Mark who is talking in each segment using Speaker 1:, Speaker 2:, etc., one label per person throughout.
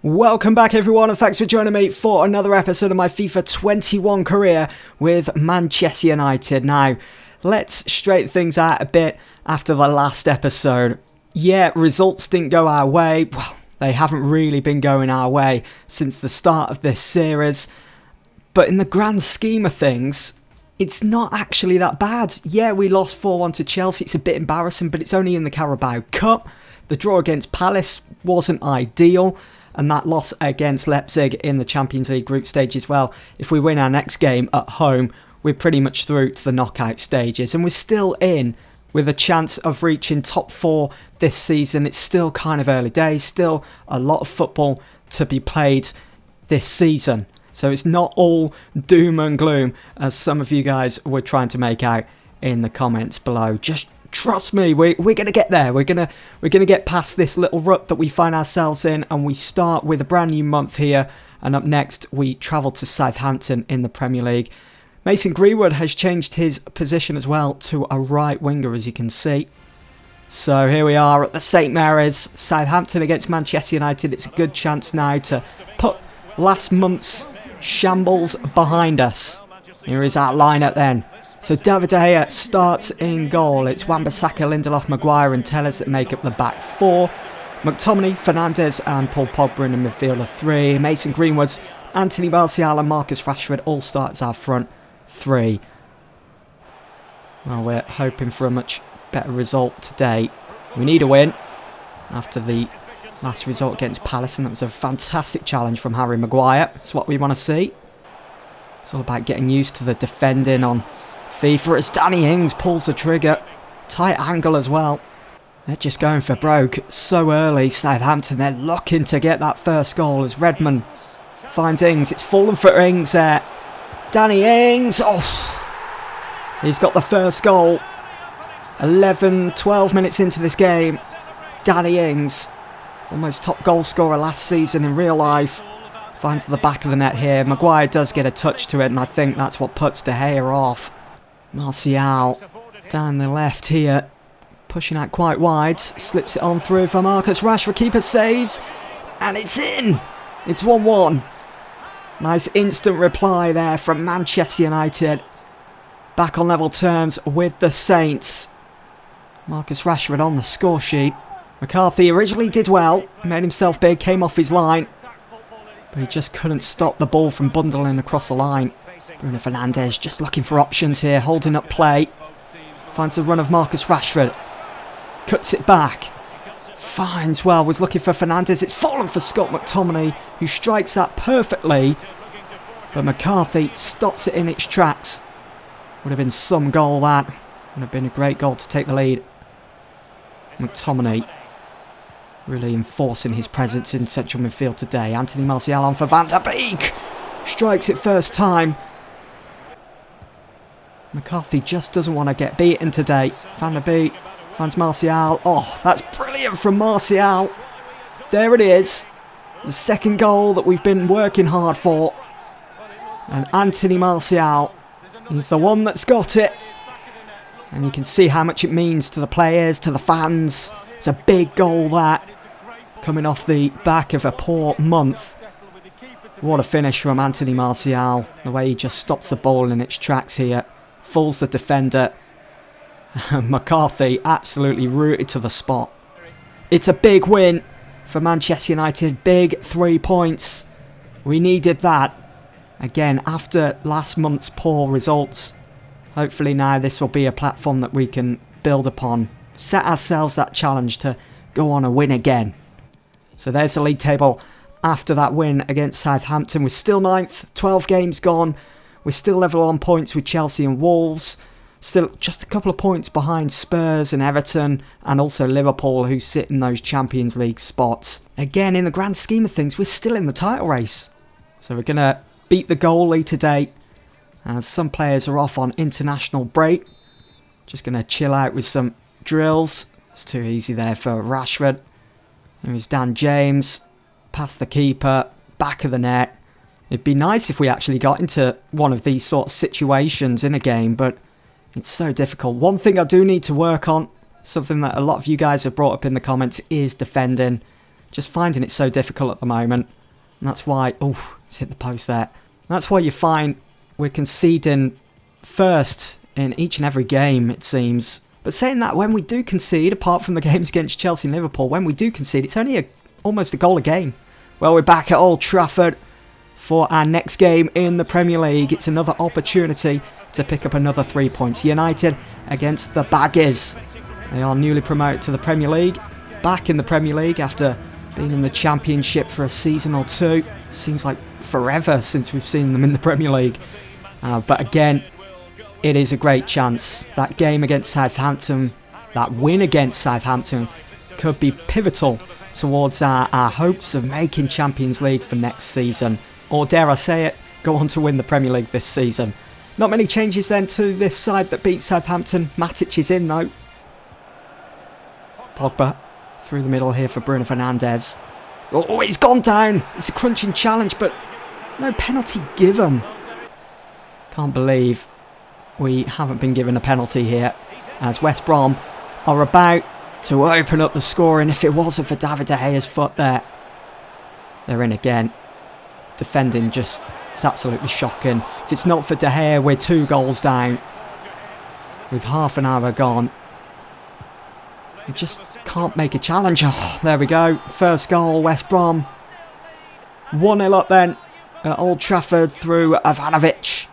Speaker 1: Welcome back everyone, and thanks for joining me for another episode of my FIFA 21 career with Manchester United. Now, let's straighten things out a bit after the last episode. Yeah, results didn't go our way. Well, they haven't really been going our way since the start of this series. But in the grand scheme of things, it's not actually that bad. Yeah, we lost 4-1 to Chelsea. It's a bit embarrassing, but it's only in the Carabao Cup. The draw against Palace wasn't ideal. And that loss against Leipzig in the Champions League group stage as well. If we win our next game at home, we're pretty much through to the knockout stages. And we're still in with a chance of reaching top 4 this season. It's still kind of early days. Still a lot of football to be played this season. So it's not all doom and gloom as some of you guys were trying to make out in the comments below. Just trust me, we're going to get there. We're going to get past this little rut that we find ourselves in, and we start with a brand new month here. And up next, we travel to Southampton in the Premier League. Mason Greenwood has changed his position as well to a right winger, as you can see. So here we are at the St Mary's, Southampton against Manchester United. It's a good chance now to put last month's shambles behind us. Here is our lineup then. So David De Gea starts in goal. It's Wan-Bissaka, Lindelof, Maguire and Telles that make up the back 4. McTominay, Fernandes and Paul Pogba in the midfield of 3. Mason Greenwood, Anthony Martial and Marcus Rashford all start as our front 3. Well, we're hoping for a much better result today. We need a win after the last result against Palace, and that was a fantastic challenge from Harry Maguire. It's what we want to see. It's all about getting used to the defending on FIFA as Danny Ings pulls the trigger. Tight angle as well. They're just going for broke so early. Southampton, they're looking to get that first goal as Redmond finds Ings. It's fallen for Ings there. Danny Ings. Oh, he's got the first goal. 12 minutes into this game. Danny Ings, almost top goal scorer last season in real life, finds the back of the net here. Maguire does get a touch to it, and I think that's what puts De Gea off. Martial down the left here, pushing out quite wide, slips it on through for Marcus Rashford. Keeper saves, and it's in. It's 1-1. Nice instant reply there from Manchester United. Back on level terms with the Saints. Marcus Rashford on the score sheet. McCarthy originally did well, made himself big, came off his line, but he just couldn't stop the ball from bundling across the line. Bruno Fernandes just looking for options here, holding up play. Finds the run of Marcus Rashford. Cuts it back. Finds well, was looking for Fernandes. It's fallen for Scott McTominay, who strikes that perfectly. But McCarthy stops it in its tracks. Would have been some goal that. Would have been a great goal to take the lead. McTominay really enforcing his presence in central midfield today. Anthony Martial on for Van der Beek. Strikes it first time. McCarthy just doesn't want to get beaten today. Van der Beek finds Martial. Oh, that's brilliant from Martial. There it is. The second goal that we've been working hard for. And Anthony Martial, he's the one that's got it. And you can see how much it means to the players, to the fans. It's a big goal that, coming off the back of a poor month. What a finish from Anthony Martial. The way he just stops the ball in its tracks here. Fools the defender. McCarthy absolutely rooted to the spot. It's a big win for Manchester United. Big 3 points. We needed that. Again, after last month's poor results. Hopefully now this will be a platform that we can build upon. Set ourselves that challenge to go on and win again. So there's the league table after that win against Southampton. We're still 9th, 12 games gone. We're still level on points with Chelsea and Wolves. Still just a couple of points behind Spurs and Everton, and also Liverpool, who sit in those Champions League spots. Again, in the grand scheme of things, we're still in the title race. So we're going to beat the goalie today, as some players are off on international break. Just going to chill out with some drills. It's too easy there for Rashford. Here's Dan James. Past the keeper. Back of the net. It'd be nice if we actually got into one of these sort of situations in a game, but it's so difficult. One thing I do need to work on, something that a lot of you guys have brought up in the comments, is defending. Just finding it so difficult at the moment. And that's why... Oh, it's hit the post there. That's why you find we're conceding first in each and every game, it seems. But saying that, when we do concede, apart from the games against Chelsea and Liverpool, when we do concede, it's only almost a goal a game. Well, we're back at Old Trafford for our next game in the Premier League. It's another opportunity to pick up another 3 points. United against the Baggies. They are newly promoted to the Premier League. Back in the Premier League after being in the Championship for a season or two. Seems like forever since we've seen them in the Premier League. But again, it is a great chance. That game against Southampton, that win against Southampton, could be pivotal towards our hopes of making Champions League for next season. Or dare I say it, go on to win the Premier League this season. Not many changes then to this side that beat Southampton. Matic is in though. Pogba through the middle here for Bruno Fernandes. Oh, he's gone down. It's a crunching challenge, but no penalty given. Can't believe we haven't been given a penalty here, as West Brom are about to open up the scoring. If it wasn't for David De Gea's foot there. They're in again. Defending just, it's absolutely shocking. If it's not for De Gea, we're 2 goals down with half an hour gone. We just can't make a challenge. Oh, there we go. First goal, West Brom. 1-0 up then at Old Trafford through Ivanovic,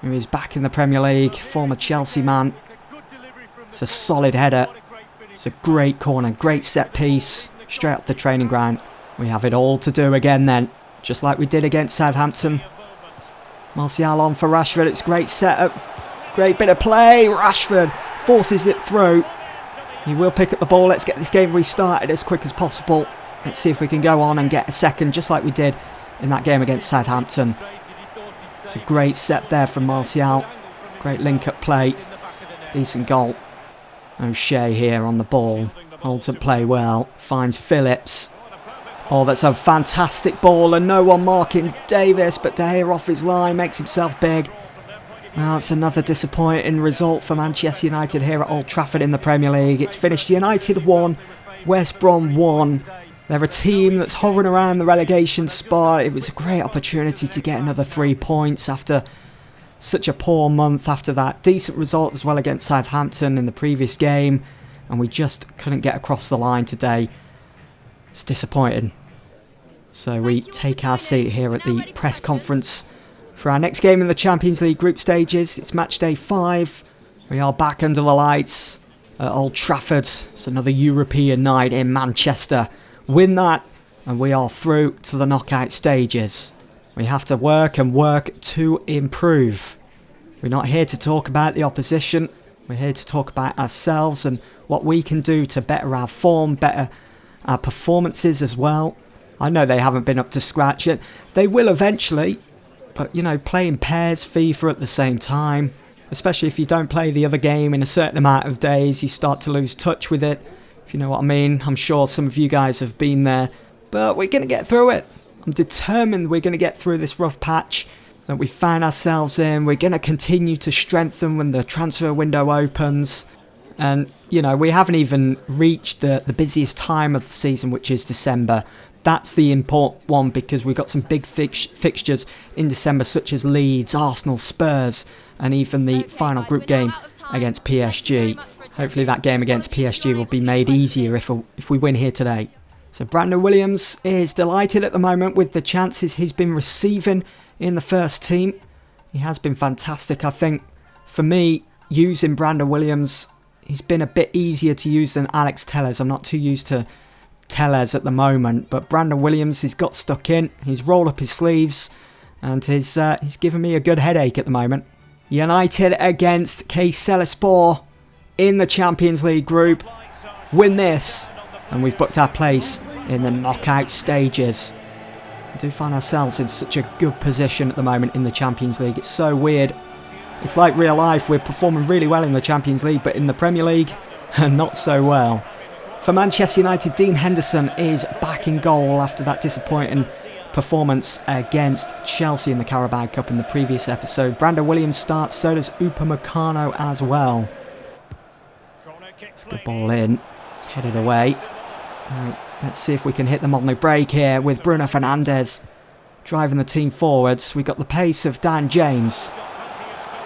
Speaker 1: who is back in the Premier League, former Chelsea man. It's a solid header. It's a great corner, great set piece, straight up the training ground. We have it all to do again then, just like we did against Southampton. Martial on for Rashford. It's great setup, great bit of play. Rashford forces it through. He will pick up the ball. Let's get this game restarted as quick as possible. Let's see if we can go on and get a second, just like we did in that game against Southampton. It's a great set there from Martial. Great link-up play. Decent goal. O'Shea here on the ball. Holds up play well. Finds Phillips. Oh, that's a fantastic ball, and no one marking Davis, but De Gea off his line, makes himself big. Well, it's another disappointing result for Manchester United here at Old Trafford in the Premier League. It's finished United 1, West Brom 1. They're a team that's hovering around the relegation spot. It was a great opportunity to get another 3 points after such a poor month, after that decent result as well against Southampton in the previous game. And we just couldn't get across the line today. It's disappointing. So we take our seat here at the press conference for our next game in the Champions League group stages. It's match day 5. We are back under the lights at Old Trafford. It's another European night in Manchester. Win that and we are through to the knockout stages. We have to work and work to improve. We're not here to talk about the opposition. We're here to talk about ourselves and what we can do to better our form, better our performances as well. I know they haven't been up to scratch yet. They will eventually. But, you know, playing pairs FIFA at the same time, especially if you don't play the other game in a certain amount of days, you start to lose touch with it, if you know what I mean. I'm sure some of you guys have been there, but we're going to get through it. I'm determined we're going to get through this rough patch that we found ourselves in. We're going to continue to strengthen when the transfer window opens. And, you know, we haven't even reached the busiest time of the season, which is December. That's the important one because we've got some big fixtures in December, such as Leeds, Arsenal, Spurs, and even the final group game against PSG. Hopefully that game against PSG will be made easier if we win here today. So Brandon Williams is delighted at the moment with the chances he's been receiving in the first team. He has been fantastic. I think, for me, using Brandon Williams, he's been a bit easier to use than Alex Telles. I'm not too used to Telles at the moment, but Brandon Williams, he's got stuck in, he's rolled up his sleeves, and he's given me a good headache at the moment. United against Kayserispor in the Champions League group. Win this, and we've booked our place in the knockout stages. We do find ourselves in such a good position at the moment in the Champions League. It's so weird. It's like real life. We're performing really well in the Champions League, but in the Premier League, not so well. For Manchester United, Dean Henderson is back in goal after that disappointing performance against Chelsea in the Carabao Cup in the previous episode. Brandon Williams starts, so does Upamecano as well. It's a good ball in. It's headed away. Let's see if we can hit them on the break here with Bruno Fernandes driving the team forwards. We've got the pace of Dan James.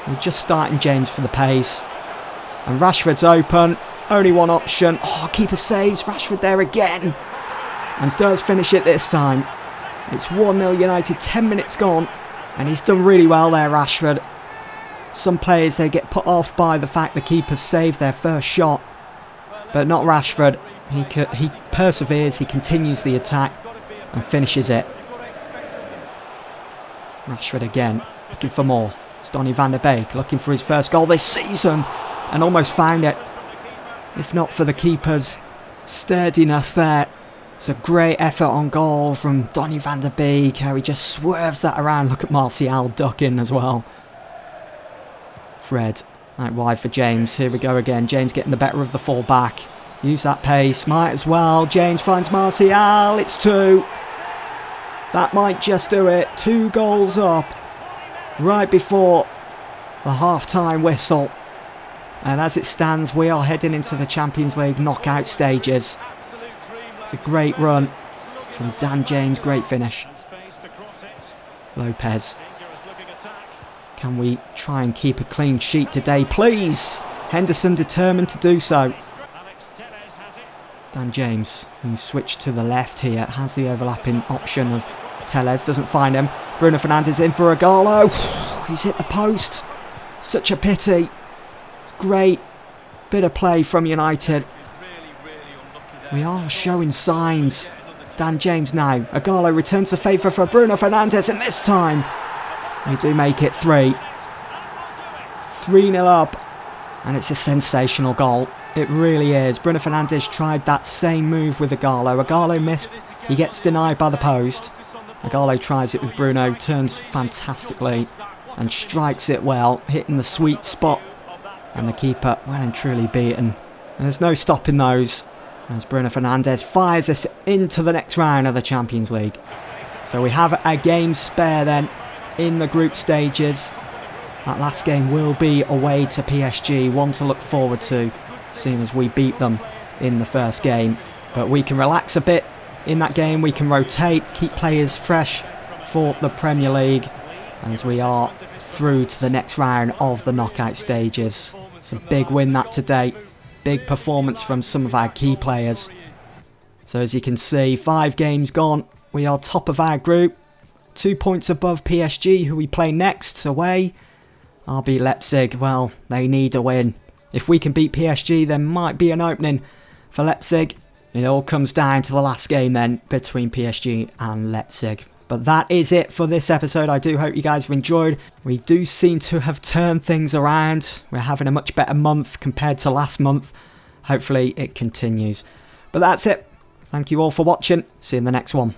Speaker 1: We're just starting James for the pace. And Rashford's open. Only one option. Oh, keeper saves. Rashford there again. And does finish it this time. It's 1-0 United, 10 minutes gone. And he's done really well there, Rashford. Some players, they get put off by the fact the keepers saved their first shot. But not Rashford. He perseveres, he continues the attack and finishes it. Rashford again, looking for more. It's Donny van der Beek looking for his first goal this season and almost found it. If not for the keeper's sturdiness there. It's a great effort on goal from Donny van der Beek, how he just swerves that around. Look at Martial ducking as well. Fred, out wide for James. Here we go again. James getting the better of the full back. Use that pace, might as well. James finds Martial. It's 2. That might just do it. 2 goals up right before the half-time whistle. And as it stands, we are heading into the Champions League knockout stages. It's a great run from Dan James. Great finish. Lopez. Can we try and keep a clean sheet today, please? Henderson determined to do so. Dan James, who switched to the left here, has the overlapping option of Tellez. Doesn't find him. Bruno Fernandes in for Ighalo. He's hit the post. Such a pity. It's great bit of play from United. We are showing signs. Dan James now. Ighalo returns the favour for Bruno Fernandes, and this time we do make it 3. 3-0 up, and it's a sensational goal. It really is. Bruno Fernandes tried that same move with Ighalo. Ighalo missed. He gets denied by the post. Ighalo tries it with Bruno, turns fantastically and strikes it well, hitting the sweet spot. And the keeper well and truly beaten. And there's no stopping those as Bruno Fernandes fires us into the next round of the Champions League. So we have a game spare then in the group stages. That last game will be away to PSG, one to look forward to, seeing as we beat them in the first game. But we can relax a bit in that game, we can rotate, keep players fresh for the Premier League as we are through to the next round of the knockout stages. It's a big win that today, big performance from some of our key players. So as you can see, 5 games gone, we are top of our group, 2 points above PSG, who we play next away. RB Leipzig, well, they need a win. If we can beat PSG, there might be an opening for Leipzig. It all comes down to the last game then between PSG and Leipzig. But that is it for this episode. I do hope you guys have enjoyed. We do seem to have turned things around. We're having a much better month compared to last month. Hopefully it continues. But that's it. Thank you all for watching. See you in the next one.